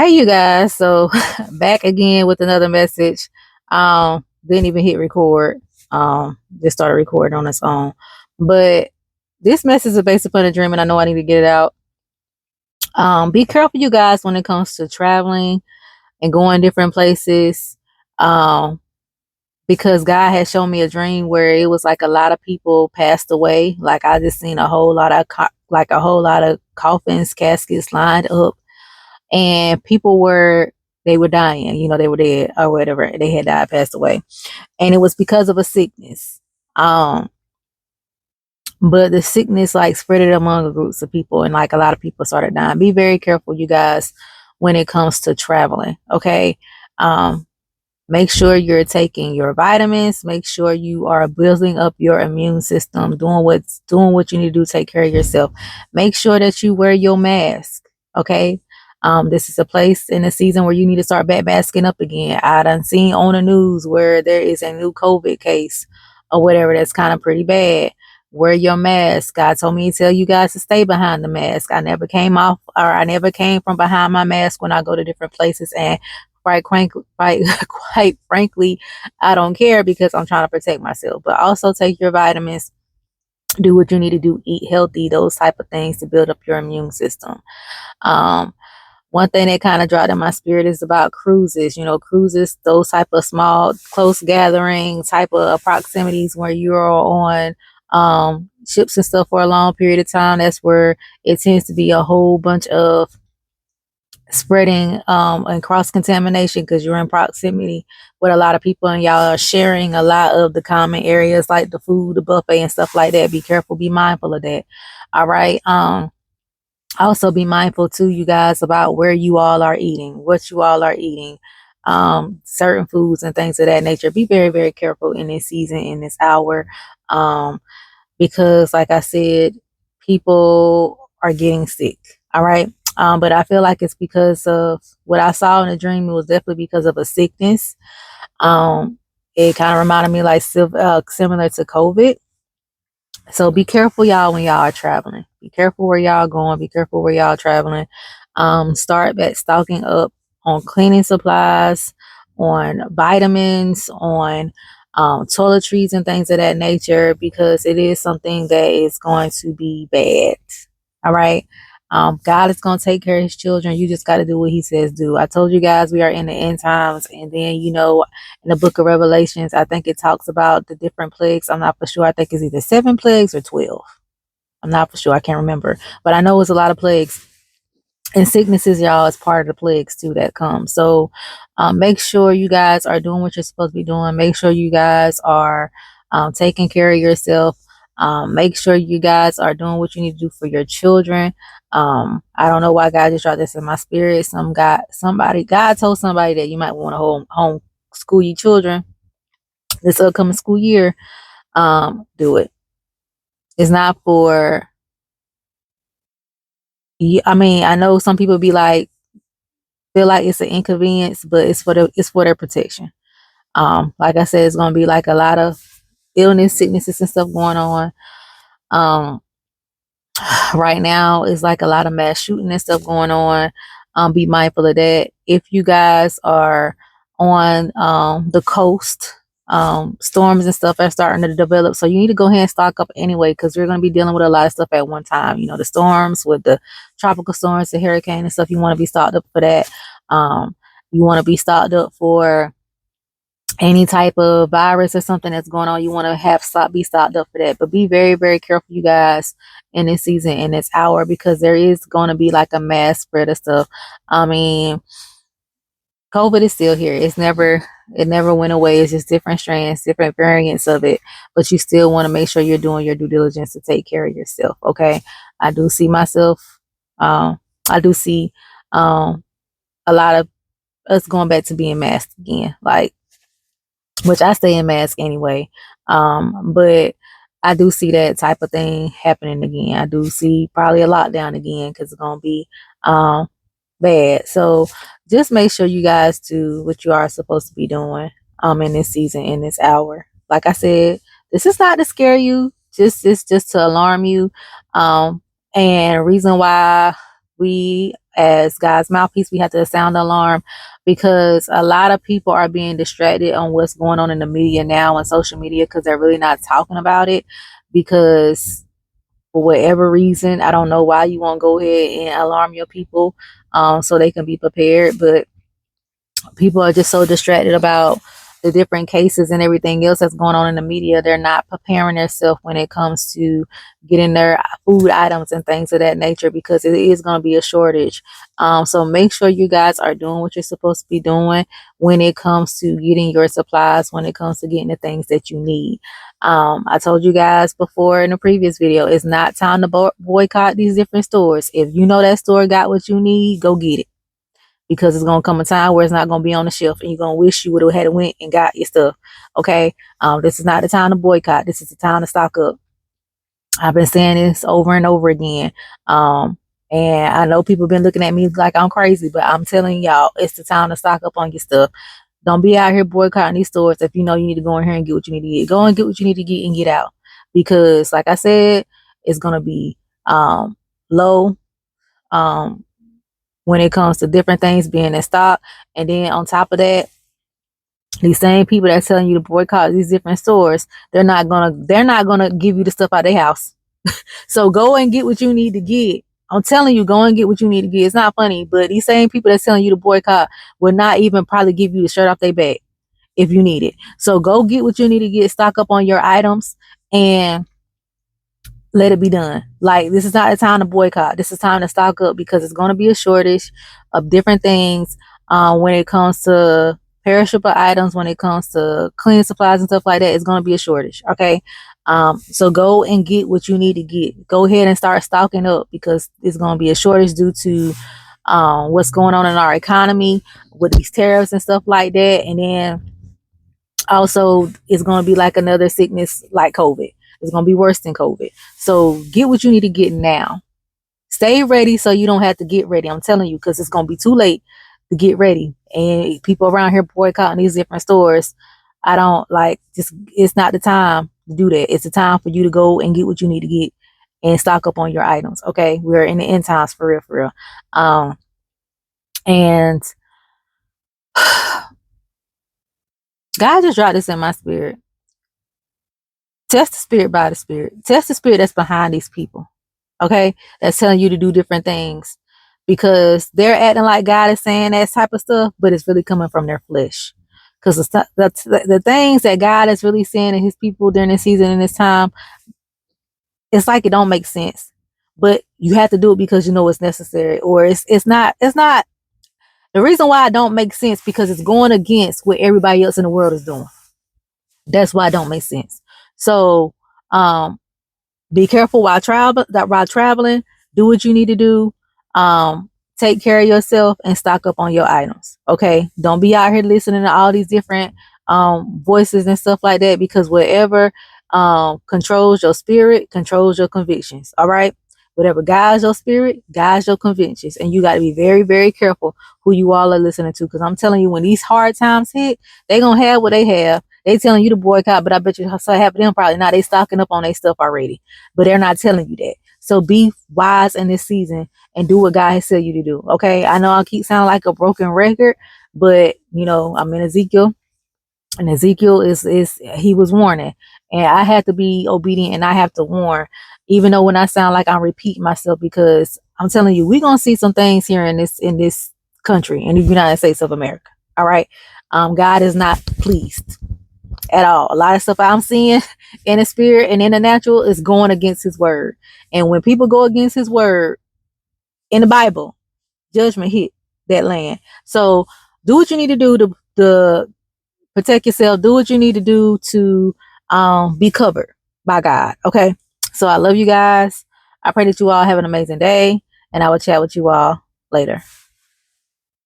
Hey you guys, so back again with another message. Didn't even hit record. Just started recording on its own. But this message is based upon a dream and I know I need to get it out. Be careful you guys when it comes to traveling and going different places. Um, because God has shown me a dream where it was like a lot of people passed away. Like I just seen a whole lot of like a whole lot of coffins, caskets lined up, and people were dying, they were dead or whatever, they had died, passed away, and it was because of a sickness. um but the sickness like spread it among groups of people, and like a lot of people started dying. Be very careful you guys when it comes to traveling, okay? um Make sure you're taking your vitamins. Make sure you are building up your immune system, doing what you need to do to take care of yourself. Make sure that you wear your mask. Okay. This is a place in a season where you need to start masking up again. I done seen on the news where there is a new COVID case or whatever that's kind of pretty bad. Wear your mask. God told me to tell you guys to stay behind the mask. I never came from behind my mask when I go to different places, and quite frankly, I don't care because I'm trying to protect myself. But also take your vitamins, do what you need to do, eat healthy, those type of things to build up your immune system. Um, One thing that kind of dropped in my spirit is about cruises. Cruises, those type of small, close gathering type of proximities where you're on ships and stuff for a long period of time. That's where it tends to be a whole bunch of spreading and cross contamination, because you're in proximity with a lot of people and y'all are sharing a lot of the common areas like the food, the buffet and stuff like that. Be careful, be mindful of that. All right. Also be mindful too, you guys, about where you all are eating, what you all are eating, certain foods and things of that nature. Be very, very careful in this season, in this hour. Because like I said, people are getting sick. All right. But I feel like it's because of what I saw in the dream. It was definitely because of a sickness. It kind of reminded me like similar to COVID. So be careful, y'all, when y'all are traveling. Be careful where y'all going. Be careful where y'all traveling. Start back stocking up on cleaning supplies, on vitamins, on toiletries and things of that nature, because it is something that is going to be bad. All right. God is going to take care of his children. You just got to do what he says do. I told you guys we are in the end times. And then, in the book of Revelations, I think it talks about the different plagues. I'm not for sure. I think it's either 7 plagues or 12. I'm not for sure. I can't remember. But I know it's a lot of plagues. And sicknesses, y'all, is part of the plagues too that come. So make sure you guys are doing what you're supposed to be doing. Make sure you guys are taking care of yourself. Make sure you guys are doing what you need to do for your children. I don't know why God just dropped this in my spirit. God told somebody that you might want to home school your children this upcoming school year. Do it. It's not for. I mean, I know some people be like, feel like it's an inconvenience, but it's for their protection. Like I said, it's gonna be like a lot of illness, sicknesses, and stuff going on. Um, right now it's like a lot of mass shooting and stuff going on. Be mindful of that. If you guys are on the coast, storms and stuff are starting to develop, so you need to go ahead and stock up anyway, because you're going to be dealing with a lot of stuff at one time. The storms with the tropical storms, the hurricane and stuff. You want to be stocked up for that. You want to be stocked up for any type of virus or something that's going on. You want to be stocked up for that. But be very, very careful, you guys, in this season, in this hour, because there is going to be like a mass spread of stuff. I mean, COVID is still here. It never went away. It's just different strands, different variants of it. But you still want to make sure you're doing your due diligence to take care of yourself. Okay. I do see myself, I do see a lot of us going back to being masked again. Like, which I stay in mask anyway. But I do see that type of thing happening again. I do see probably a lockdown again, because it's gonna be bad. So just make sure you guys do what you are supposed to be doing in this season, in this hour. Like I said, this is not to scare you, just to alarm you. And reason why we as God's mouthpiece, we have to sound the alarm, because a lot of people are being distracted on what's going on in the media now and social media, because they're really not talking about it. Because for whatever reason, I don't know why you won't go ahead and alarm your people, so they can be prepared. But people are just so distracted about the different cases and everything else that's going on in the media. They're not preparing themselves when it comes to getting their food items and things of that nature, because it is going to be a shortage. So make sure you guys are doing what you're supposed to be doing when it comes to getting your supplies, when it comes to getting the things that you need. I told you guys before in the previous video, it's not time to boycott these different stores. If you know that store got what you need, go get it, because it's gonna come a time where it's not gonna be on the shelf, and you're gonna wish you would have had went and got your stuff. Okay, this is not the time to boycott. This is the time to stock up. I've been saying this over and over again, and I know people been looking at me like I'm crazy, but I'm telling y'all, it's the time to stock up on your stuff. Don't be out here boycotting these stores. If you know you need to go in here and get what you need to get, go and get what you need to get and get out, because like I said, it's gonna be low. When it comes to different things being in stock. And then on top of that, these same people that's telling you to boycott these different stores, they're not gonna give you the stuff out of their house. So go and get what you need to get. I'm telling you, go and get what you need to get. It's not funny, but these same people that's telling you to boycott will not even probably give you the shirt off their back if you need it. So go get what you need to get, stock up on your items, and let it be done. Like, this is not a time to boycott. This is time to stock up, because it's going to be a shortage of different things when it comes to perishable items, when it comes to cleaning supplies and stuff like that. It's going to be a shortage. Okay. So go and get what you need to get. Go ahead and start stocking up, because it's going to be a shortage due to what's going on in our economy with these tariffs and stuff like that. And then also, it's going to be like another sickness like COVID. It's going to be worse than COVID. So get what you need to get now. Stay ready so you don't have to get ready. I'm telling you, because it's going to be too late to get ready. And people around here boycotting these different stores, I don't like, just, it's not the time to do that. It's the time for you to go and get what you need to get and stock up on your items. Okay. We're in the end times, for real, for real. And God just dropped this in my spirit. Test the spirit by the spirit. Test the spirit that's behind these people. Okay? That's telling you to do different things, because they're acting like God is saying that type of stuff, but it's really coming from their flesh. Because the things that God is really saying to his people during this season and this time, it's like it don't make sense. But you have to do it because you know it's necessary. Or it's not the reason why it don't make sense, because it's going against what everybody else in the world is doing. That's why it don't make sense. So be careful while traveling. Do what you need to do. Take care of yourself and stock up on your items. Okay. Don't be out here listening to all these different voices and stuff like that, because whatever controls your spirit controls your convictions. All right. Whatever guides your spirit guides your convictions, and you got to be very, very careful who you all are listening to, because I'm telling you, when these hard times hit, they gonna have what they have. They telling you to boycott, but I bet you so half of them probably not. They stocking up on their stuff already, but they're not telling you that. So be wise in this season and do what God has said you to do. Okay. I know I keep sounding like a broken record, but you know, I'm in Ezekiel, and Ezekiel is he was warning, and I have to be obedient, and I have to warn, even though when I sound like I'm repeating myself, because I'm telling you, we're gonna see some things here in this country, in the United States of America. All right. God is not pleased at all. A lot of stuff I'm seeing in the spirit and in the natural is going against his word. And when people go against his word in the Bible, judgment hit that land. So do what you need to do to protect yourself. Do what you need to do to be covered by God. Okay. So I love you guys. I pray that you all have an amazing day, and I will chat with you all later.